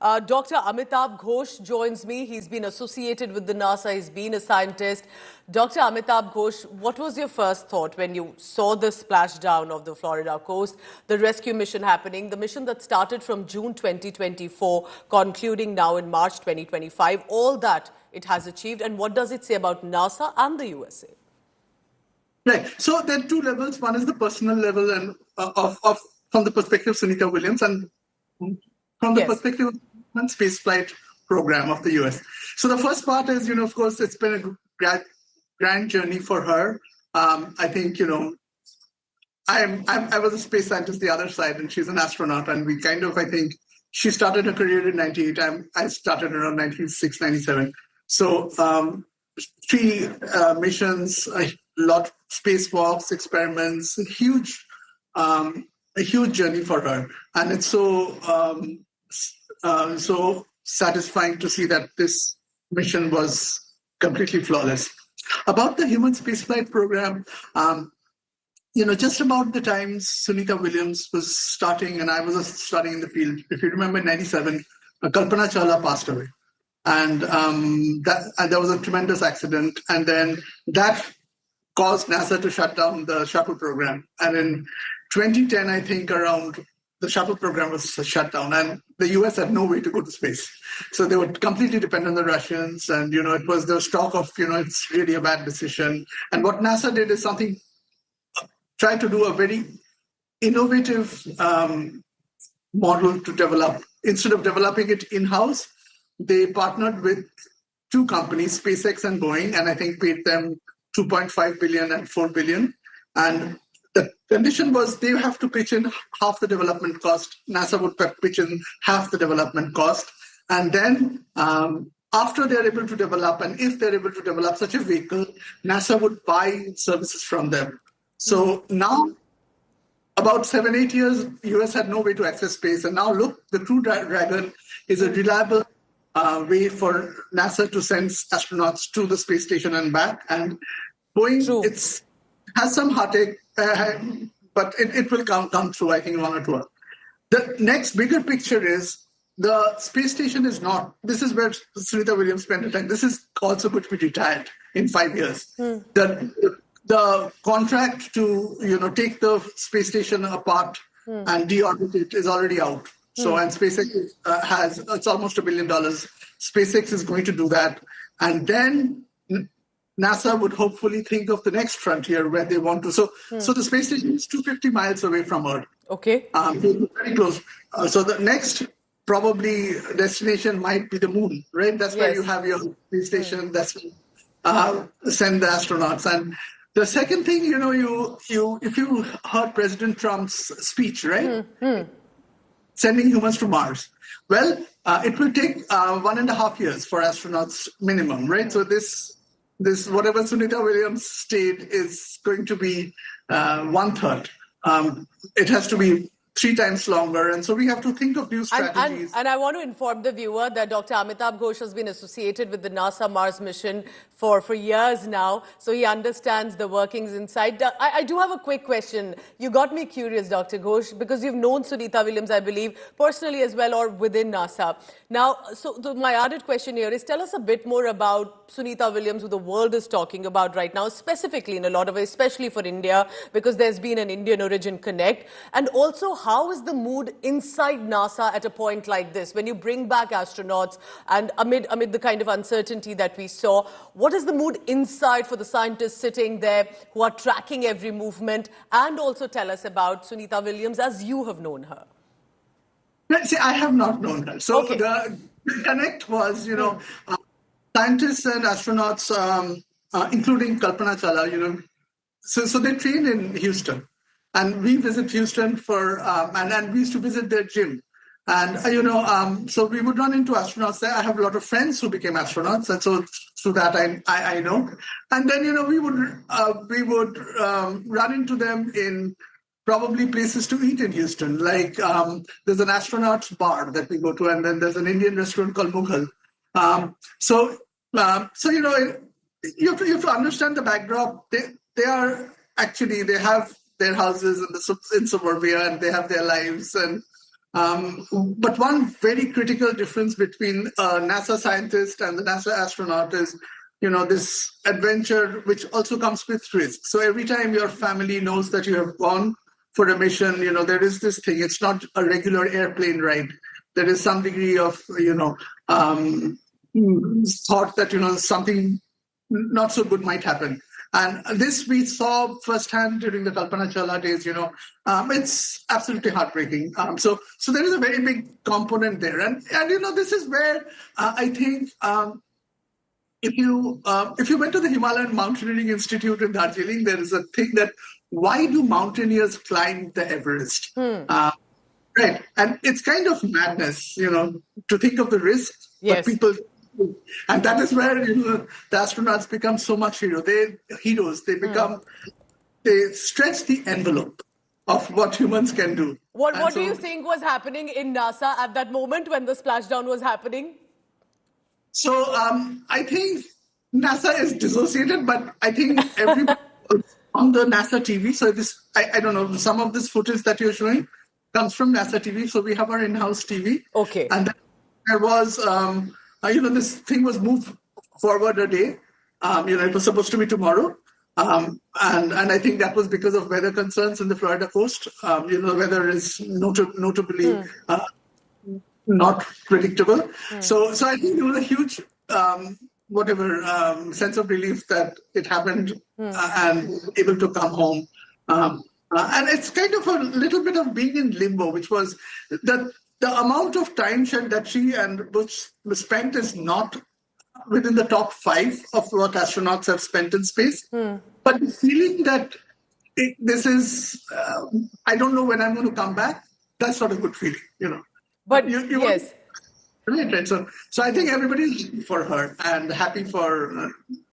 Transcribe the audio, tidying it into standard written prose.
Dr. Amitabh Ghosh joins me. He's been associated with the NASA. He's been a scientist. Dr. Amitabh Ghosh, what was your first thought when you saw the splashdown of the Florida coast, the rescue mission happening, the mission that started from June 2024, concluding now in March 2025, all that it has achieved, and what does it say about NASA and the USA? Right. So there are two levels. One is the personal level and from the perspective of Sunita Williams, and from the perspective of the spaceflight program of the US. So the first part is, of course, it's been a grand journey for her. I think, I was a space scientist the other side, and she's an astronaut, and we I think she started her career in 98. I started around 96, 97. So 3 missions, a lot spacewalks, experiments, a huge journey for her, and it's so satisfying to see that this mission was completely flawless. About the human spaceflight program, just about the time Sunita Williams was starting and I was starting in the field, if you remember in 97, Kalpana Chawla passed away. And there was a tremendous accident. And then that caused NASA to shut down the shuttle program. And in 2010, I think around, the shuttle program was shut down and the US had no way to go to space. So they were completely dependent on the Russians. And, it was the talk of, it's really a bad decision. And what NASA did is try to do a very innovative model to develop. Instead of developing it in-house, they partnered with 2 companies, SpaceX and Boeing, and I think paid them $2.5 billion and $4 billion. And the condition was they have to pitch in half the development cost. NASA would pitch in half the development cost. And then after they're able to develop, and if they're able to develop such a vehicle, NASA would buy services from them. So now, about 7-8 years, US had no way to access space. And now look, the Crew Dragon is a reliable way for NASA to send astronauts to the space station and back. And Boeing, has some heartache, but it will come through, I think, in 1 or 2 hours. The next bigger picture is the space station is not, this is where Sunita Williams spent her time. This is also going to be retired in 5 years. The contract to, take the space station apart and deorbit it is already out. So, and SpaceX it's almost $1 billion. SpaceX is going to do that. And then NASA would hopefully think of the next frontier where they want to. So the space station is 250 miles away from Earth. Okay. Very close. So the next probably destination might be the moon, right? That's where you have your space station. That's send the astronauts. And the second thing, if you heard President Trump's speech, right? Sending humans to Mars. Well, it will take 1.5 years for astronauts minimum, right? So this whatever Sunita Williams stayed is going to be 1/3. It has to be 3 times longer. And so we have to think of new strategies. And I want to inform the viewer that Dr. Amitabh Ghosh has been associated with the NASA Mars mission for years now. So he understands the workings inside. I do have a quick question. You got me curious, Dr. Ghosh, because you've known Sunita Williams, I believe, personally as well or within NASA. Now, my added question here is tell us a bit more about Sunita Williams, who the world is talking about right now, specifically in a lot of ways, especially for India, because there's been an Indian origin connect. And also, how is the mood inside NASA at a point like this, when you bring back astronauts and amid the kind of uncertainty that we saw? What is the mood inside for the scientists sitting there who are tracking every movement? And also tell us about Sunita Williams as you have known her. See, I have not known her. So the connect was, scientists and astronauts, including Kalpana Chawla, so they train in Houston. And we visit Houston and we used to visit their gym. And, so we would run into astronauts there. I have a lot of friends who became astronauts. And so through that, I know. And then, we would run into them in probably places to eat in Houston. Like there's an astronaut's bar that we go to, and then there's an Indian restaurant called Mughal. So you have to understand the backdrop. They have their houses in suburbia, and they have their lives, and But one very critical difference between a NASA scientist and the NASA astronaut is, this adventure, which also comes with risk. So every time your family knows that you have gone for a mission, there is this thing. It's not a regular airplane ride. There is some degree of, thought that, something not so good might happen. And this we saw firsthand during the Kalpana Chawla days. It's absolutely heartbreaking. So there is a very big component there, and this is where I think if you went to the Himalayan Mountaineering Institute in Darjeeling, there is a thing that why do mountaineers climb the Everest? Right, and it's kind of madness, to think of the risk, Yes. but people. And that is where the astronauts become so much heroes. They stretch the envelope of what humans can do. What do you think was happening in NASA at that moment when the splashdown was happening? So I think NASA is dissociated, but I think everybody on the NASA TV. So I don't know, some of this footage that you're showing comes from NASA TV. So we have our in-house TV. Okay. And then there was. This thing was moved forward a day. It was supposed to be tomorrow. And I think that was because of weather concerns in the Florida coast. The weather is notably not predictable. So I think there was a huge, sense of relief that it happened and able to come home. And it's kind of a little bit of being in limbo, which was that the amount of time that she and Butch spent is not within the top 5 of what astronauts have spent in space. But the feeling that this is, I don't know when I'm going to come back, that's not a good feeling, But yes. Right. So I think everybody's happy for her and happy for